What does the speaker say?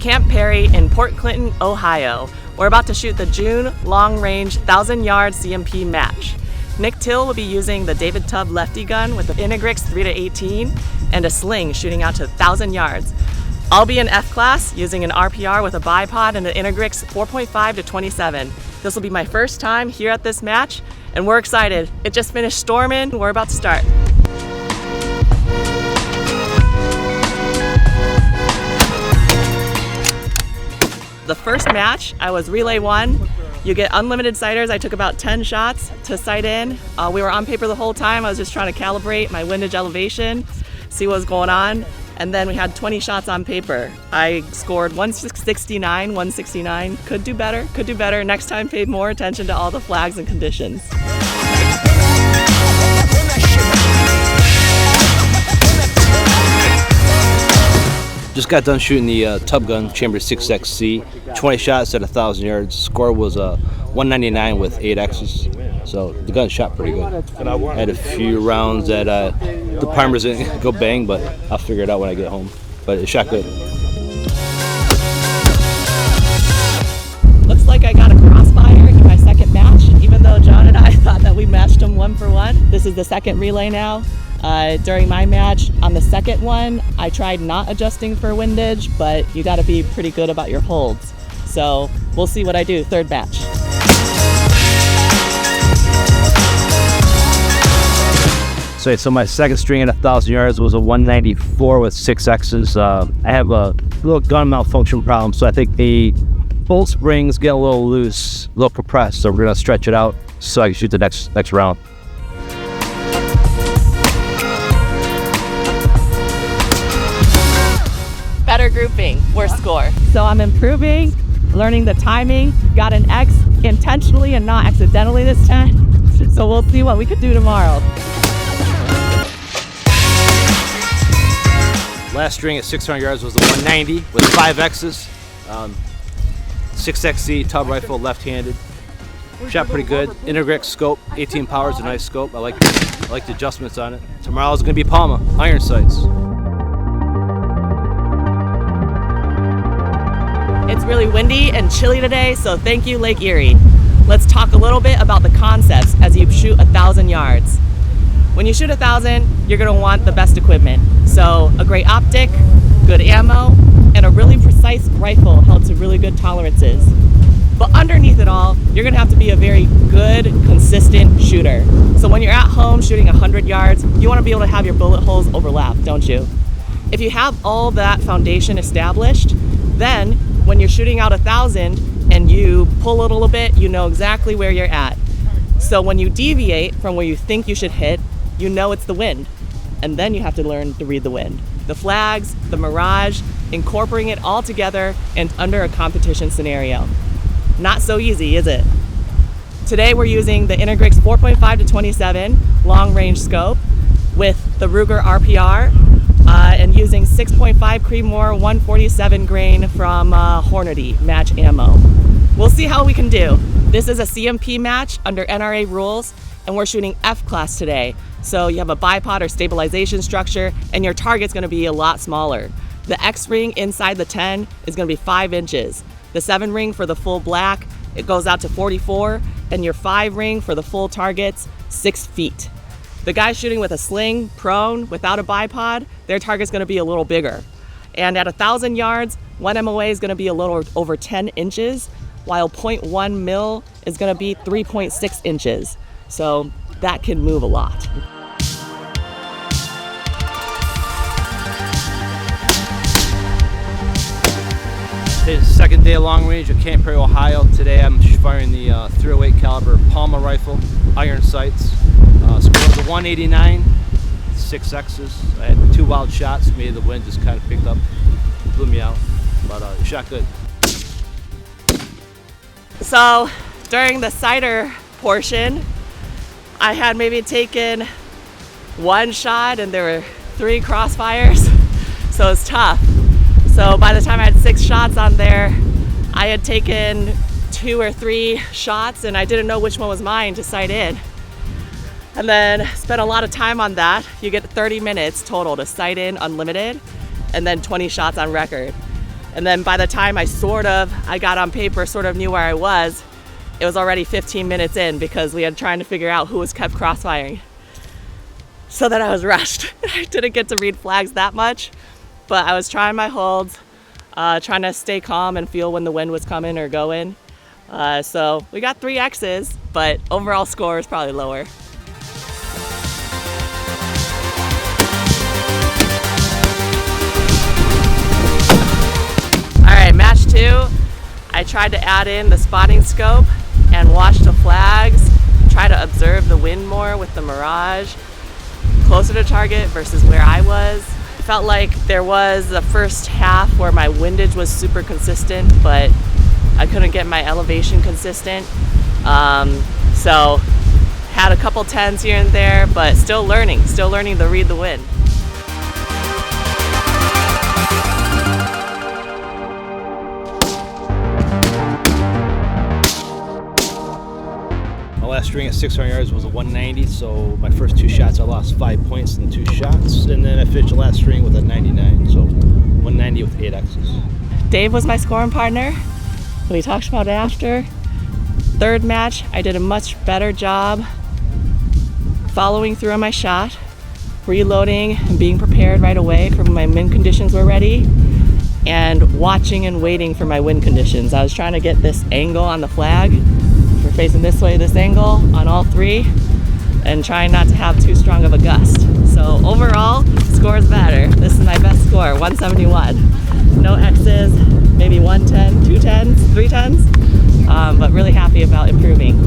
Camp Perry in Port Clinton, Ohio. We're about to shoot the June long-range 1,000-yard CMP match. Nick Till will be using the Tubb lefty gun with the Integrix 3-18 and a sling shooting out to 1,000 yards. I'll be in F class using an RPR with a bipod and an Integrix 4.5-27. This will be my first time here at this match, and we're excited. It just finished storming. We're about to start. The first match, I was relay 1. You get unlimited sighters. I took about 10 shots to sight in. We were on paper the whole time. I was just trying to calibrate my windage elevation, see what was going on. And then we had 20 shots on paper. I scored 169, 169. Could do better. Next time, paid more attention to all the flags and conditions. Just got done shooting the Tubb gun, chamber 6XC, 20 shots at 1,000 yards. Score was 199 with 8 X's. So the gun shot pretty good. I had a few rounds that the primers didn't go bang, but I'll figure it out when I get home. But it shot good. Looks like I got a crossfire in my second match, even though John and I thought that we matched them 1 for 1. This is the second relay now. During my match, on the second one, I tried not adjusting for windage, but you got to be pretty good about your holds. So we'll see what I do third match. So my second string at 1,000 yards was a 194 with 6 X's. I have a little gun malfunction problem, so I think the bolt springs get a little loose, a little compressed, so we're gonna stretch it out so I can shoot the next round. Better grouping, worse score. So I'm improving, learning the timing, got an X intentionally and not accidentally this time. So we'll see what we could do tomorrow. Last string at 600 yards was the 190 with 5 X's. 6XC Tubb rifle, left-handed. Shot pretty good. Integrix scope, 18 power is a nice scope. I like the adjustments on it. Tomorrow's gonna be Palma, iron sights. It's really windy and chilly today, so thank you, Lake Erie. Let's talk a little bit about the concepts as you shoot 1,000 yards. When you shoot 1,000, you're gonna want the best equipment. So a great optic, good ammo, and a really precise rifle held to really good tolerances. But underneath it all, you're gonna have to be a very good, consistent shooter. So when you're at home shooting 100 yards, you wanna be able to have your bullet holes overlap, don't you? If you have all that foundation established, then when you're shooting out 1,000 and you pull it a little bit, you know exactly where you're at. So when you deviate from where you think you should hit, you know it's the wind. And then you have to learn to read the wind. The flags, the mirage, incorporating it all together and under a competition scenario. Not so easy, is it? Today we're using the Integrix 4.5-27 long-range scope with the Ruger RPR and using 6.5 Creedmoor 147 grain from Hornady match ammo. We'll see how we can do. This is a CMP match under NRA rules, and we're shooting F class today. So you have a bipod or stabilization structure, and your target's gonna be a lot smaller. The X ring inside the 10 is gonna be 5 inches. The 7 ring for the full black, it goes out to 44, and your 5 ring for the full target's 6 feet. The guy shooting with a sling, prone, without a bipod, their target's gonna be a little bigger. And at 1,000 yards, 1 MOA is gonna be a little over 10 inches, while 0.1 mil is gonna be 3.6 inches. So that can move a lot. Today's the second day of long range at Camp Perry, Ohio. Today I'm firing the 308 caliber Palma rifle, iron sights. Score was a 189, 6 X's. I had 2 wild shots. Maybe the wind just kind of picked up, blew me out, but it shot good. So during the sighter portion, I had maybe taken 1 shot and there were 3 crossfires, so it's tough. So by the time I had 6 shots on there, I had taken 2 or 3 shots and I didn't know which one was mine to sight in. And then spent a lot of time on that. You get 30 minutes total to sight in unlimited and then 20 shots on record. And then by the time I got on paper, sort of knew where I was, it was already 15 minutes in because we had trying to figure out who was kept crossfiring. So that I was rushed. I didn't get to read flags that much, but I was trying my holds, trying to stay calm and feel when the wind was coming or going. So we got 3 X's, but overall score is probably lower. Match 2, I tried to add in the spotting scope and watch the flags, try to observe the wind more with the mirage, closer to target versus where I was. It felt like there was the first half where my windage was super consistent, but I couldn't get my elevation consistent. So had a couple 10s here and there, but still learning to read the wind. My last string at 600 yards was a 190, so my first 2 shots I lost 5 points in 2 shots, and then I finished the last string with a 99, so 190 with 8 X's. Dave was my scoring partner. We talked about it after. 3rd match, I did a much better job following through on my shot, reloading and being prepared right away for when my wind conditions were ready, and watching and waiting for my wind conditions. I was trying to get this angle on the flag. We're facing this way, this angle on all 3, and trying not to have too strong of a gust. So overall, score is better. This is my best score, 171. No X's, maybe 110, 2 10s, 3 10s, but really happy about improving.